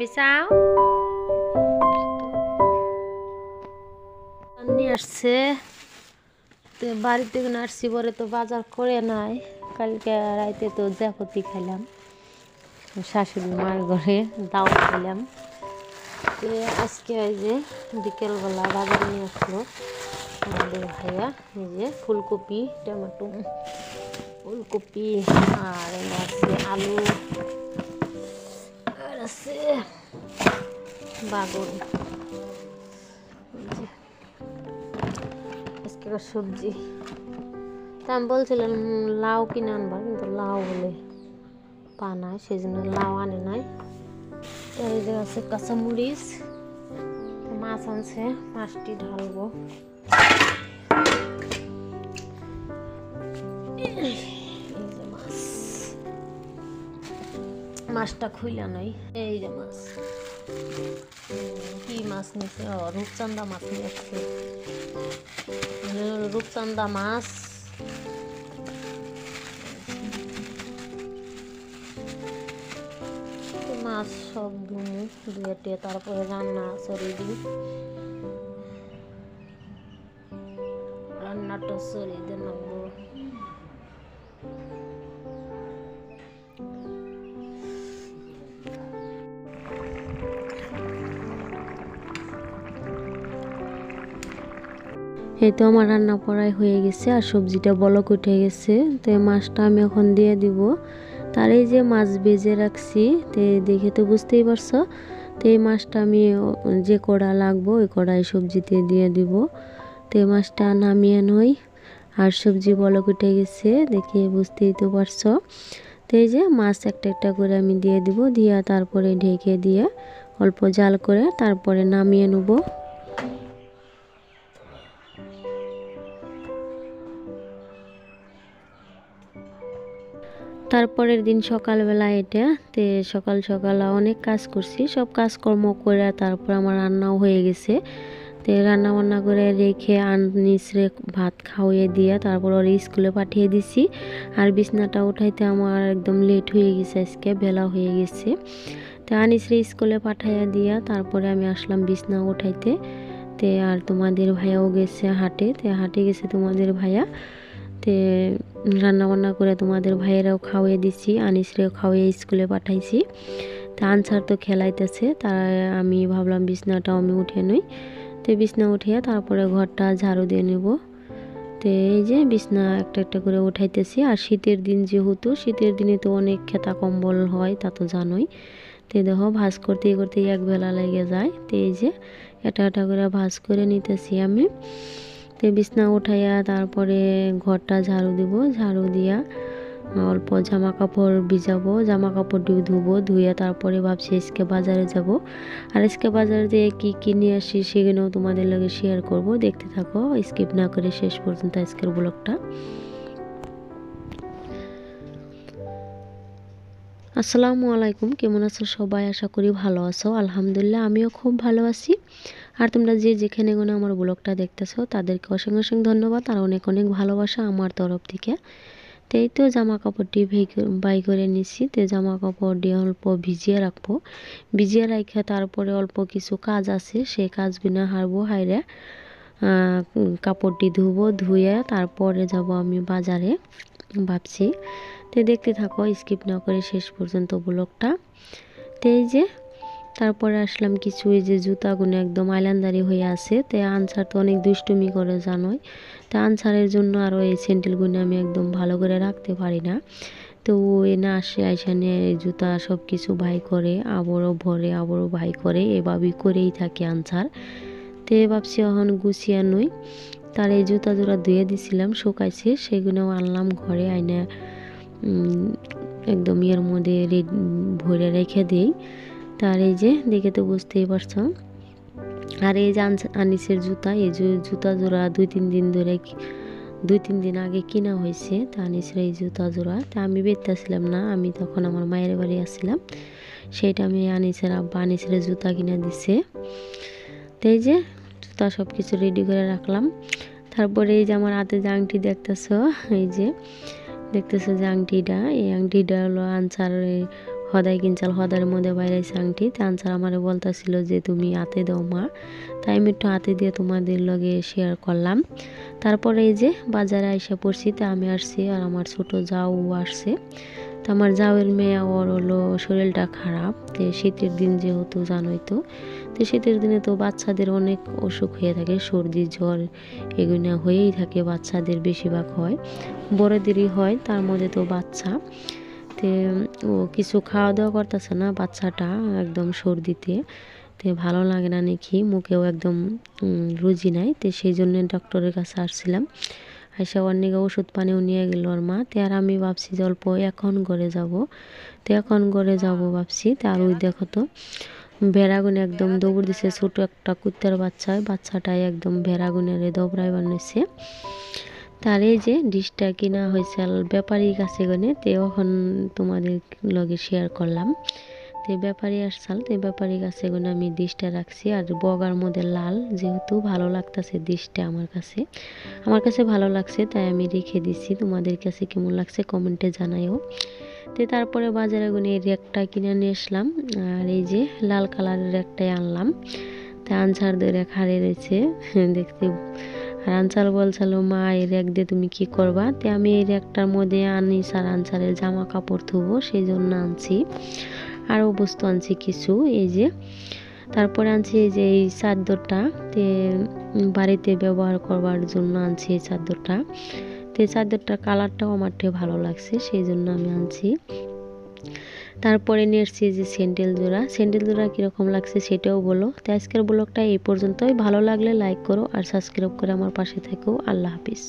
চাও নিয়ে আসছে তো বাড়িতে আসছি পরে তো বাজার করে নাই কালকে রাইতে তো জাপতি খাইলাম শাশুড়ি মার ঘরে দাও খাইলাম তো আজকে এই যে বিকেলবেলা বাজার নিয়ে আসলো আমাদের ভাইয়া এই যে ফুলকপি টমেটো ফুলকপি আর আছে আলু আর আছে বাগুন আজকের সবজি তা আমি বলছিলাম লাউ কিনে আনবা কিন্তু লাউ বলে পা নাই সেই জন্য লাউ আনে নাই এই যে আছে কাঁচামরিচ মাছ আনছে মাছটি ঢালবো মাছটা খুইলা নাই এই যে মাছ কি মাছ নিছে রূপচান্দা মাছ নিয়ে আসছে রূপচান্দা মাছ মাছ সব ধুয়ে তারপরে রান্না সরিয়ে দিই রান্নাটা সরিয়ে দিয়ে নেবো এই তো আমার রান্না পড়াই হয়ে গেছে আর সবজিটা বলক উঠে গেছে তো মাছটা আমি এখন দিয়ে দিব তার এই যে মাছ ভেজে রাখছি তো দেখে তো বুঝতেই পারছো তো এই মাছটা আমি যে কড়া লাগবো ওই কড়াই সবজিতে দিয়ে দিব তো এই মাছটা নামিয়ে নই আর সবজি বলক উঠে গেছে দেখে বুঝতেই তো পারছো তো এই যে মাছ একটা একটা করে আমি দিয়ে দিব দিয়ে তারপরে ঢেকে দিয়ে অল্প জাল করে তারপরে নামিয়ে নেব তারপরের দিন সকালবেলা এটা তে সকাল সকাল অনেক কাজ করছি সব কাজকর্ম করে তারপর আমার রান্নাও হয়ে গেছে তে রান্না বান্না করে রেখে আনিসরে ভাত খাওয়িয়ে দিয়ে তারপর ওর স্কুলে পাঠিয়ে দিছি আর বিছনাটা উঠাইতে আমার একদম লেট হয়ে গেছে আজকে বেলা হয়ে গেছে তো আনিসরে স্কুলে পাঠাইয়া দিয়া তারপরে আমি আসলাম বিছনা উঠাইতে তে আর তোমাদের ভাইয়াও গেছে হাটে তে হাটে গেছে তোমাদের ভাইয়া তে রান্না বান্না করে তোমাদের ভাইয়েরাও খাওয়িয়ে দিছি আনিসরেও খাওয়িয়ে স্কুলে পাঠাইছি তা আনসার তো খেলাইতেছে তাই আমি ভাবলাম বিছনাটাও আমি উঠে নই তো বিছনা উঠিয়ে তারপরে ঘরটা ঝাড়ু দিয়ে নেব তো এই যে বিছনা একটা একটা করে উঠাইতেছি আর শীতের দিন যেহেতু শীতের দিনে তো অনেক খেতা কম্বল হয় তা তো জানোই তো দেখো ভাঁজ করতে করতে এক বেলা লেগে যায় তো এই যে এটা এটা করে ভাঁজ করে নিতেছি আমি তো বিছনা উঠাইয়া তারপরে ঘরটা ঝাড়ু দিব ঝাড়ু দিয়া অল্প জামা কাপড় ভিজাবো জামা কাপড় ধুবো ধুয়ে তারপরে ভাবছি আজকে বাজারে যাব আর আজকে বাজারে যেয়ে কি কি নিয়ে আসি সেগুলোও তোমাদের লগে শেয়ার করব দেখতে থাকো স্কিপ না করে শেষ পর্যন্ত আজকের ব্লগটা আসসালামু আলাইকুম কেমন আছো সবাই আশা করি ভালো আছো আলহামদুলিল্লাহ আমিও খুব ভালো আছি আর তোমরা যে যেখানে কোনো আমার ব্লগটা দেখতেছো তাদেরকে অসংখ্য অসংখ্য ধন্যবাদ আর অনেক অনেক ভালোবাসা আমার তরফ থেকে তো এই তো জামা কাপড়টি বাই করে নিচ্ছি তো জামা কাপড় দিয়ে অল্প ভিজিয়ে রাখবো ভিজিয়ে রাখে তারপরে অল্প কিছু কাজ আছে সেই কাজগুলো হারবো হাইরে কাপড়টি ধুবো ধুয়ে তারপরে যাব আমি বাজারে ভাবছি তো দেখতে থাকো স্কিপ না করে শেষ পর্যন্ত ব্লগটা তো এই যে তারপরে আসলাম কিছু এই যে জুতাগুলো একদম আইলান্দারি হয়ে আছে তো আনসার তো অনেক দুষ্টুমি করে জানোই তো আনসারের জন্য আরও এই স্যান্ডেলগুলো আমি একদম ভালো করে রাখতে পারি না তো এ না আসে আইসানে জুতা সব কিছু ভাই করে আবারও ভরে আবারও ভাই করে এভাবেই করেই থাকে আনসার তো ভাবছি এখন গুছিয়ে নই তার এই জুতা জোড়া ধুয়ে দিছিলাম শুকাইছে সেগুলোও আনলাম ঘরে আইনা একদম এর মধ্যে ভরে রেখে দিই তার এই যে দেখে তো বুঝতেই পারছো আর এই যে আনিসের জুতা এই জুতা জোড়া দুই তিন দিন আগে কিনা হয়েছে তা আনিসের এই জুতা জোড়া তা আমি বেরতেছিলাম না আমি তখন আমার মায়ের বাড়ি আসছিলাম সেইটা আমি আনিসের আব্বা আনিসের জুতা কিনে দিছে তো এই যে জুতা সব কিছু রেডি করে রাখলাম তারপরে এই যে আমার হাতে যে আংটি দেখতেছো এই যে দেখতেছো যে আংটিটা এই আংটিটা হলো আনসার হদাই কিনচাল হদার মধ্যে বাইরেছে আংটি। তে আনসার আমারে বলতেছিল যে তুমি হাতে দাও মা, তাই আমি একটু হাতে দিয়ে তোমাদের লগে শেয়ার করলাম। তারপরে এই যে বাজারে আইসা পড়ছি, তা আমি আসছি আর আমার ছোট জাউ আসছে। তো আমার জাউয়ের মেয়ে ওর হলো শরীরটা খারাপ, তো শীতের দিন যেহেতু জানোই তো, তো শীতের দিনে তো বাচ্চাদের অনেক অসুখ হয়ে থাকে, সর্দি জ্বর এগুলো হয়েই থাকে, বাচ্চাদের বেশিরভাগ হয়, বড়দেরই হয়, তার মধ্যে তো বাচ্চা। তে ও কিছু খাওয়া দাওয়া করতেছে না বাচ্চাটা, একদম সর্দিতে, তে ভালো লাগে না নাকি, মুখেও একদম রুচি নাই। তো সেই জন্য ডক্টরের কাছে আসছিলাম, আইসা ওর নিকে ওষুধ পানিও নিয়ে গেল ওর মা। তে আর আমি ভাবছি যে অল্প এখন ঘরে যাব, তো এখন ঘরে যাব ভাবছি। তা আর ওই দেখো তো ভেড়াগুনে একদম দৌড় দিছে, ছোটো একটা কুত্তার বাচ্চা, বাচ্চাটাই একদম ভেড়াগুনের দৌড়াই বানিয়েছে। তার এই যে ডিশটা কিনা হয়েছে ব্যাপারীর কাছে গনে, তো এখন তোমাদের লগে শেয়ার করলাম। তো ব্যাপারী আসছাল, তো ব্যাপারীর কাছে গনে আমি ডিশটা রাখছি, আর বগার মধ্যে লাল যেহেতু ভালো লাগতেছে ডিশটা, আমার কাছে ভালো লাগছে, তাই আমি রেখে দিছি। তোমাদের কাছে কেমন লাগছে কমেন্টে জানাইও। তো তারপরে বাজারে গুনে এই র্যাকটা কিনে নিয়ে আসলাম, আর এই যে লাল কালারের র্যাকটাই আনলাম। তা আনসার ধরে র্যাক হারিয়ে রয়েছে দেখতে, আর আনসার বলছিল মা এই র্যাক দিয়ে তুমি কি করবা। তো আমি এই র্যাকটার মধ্যে আনিস আর আনসারের জামা কাপড় ধুবো, সেই জন্য আনছি। আরও বস্তু আনছি কিছু, এই যে তারপরে আনছি এই যে এই চাদরটা, তে বাড়িতে ব্যবহার করবার জন্য আনছি এই চাদরটা। তো এই চাদরটার কালারটাও আমার ভালো লাগছে, সেই জন্য আমি আনছি। তারপরে নিয়ে এসেছি যে স্যান্ডেল জোড়া কীরকম লাগছে সেটাও বলো। তো আজকের ব্লগটা এই পর্যন্তই, ভালো লাগলে লাইক করো আর সাবস্ক্রাইব করে আমার পাশে থেকো। আল্লাহ হাফিজ।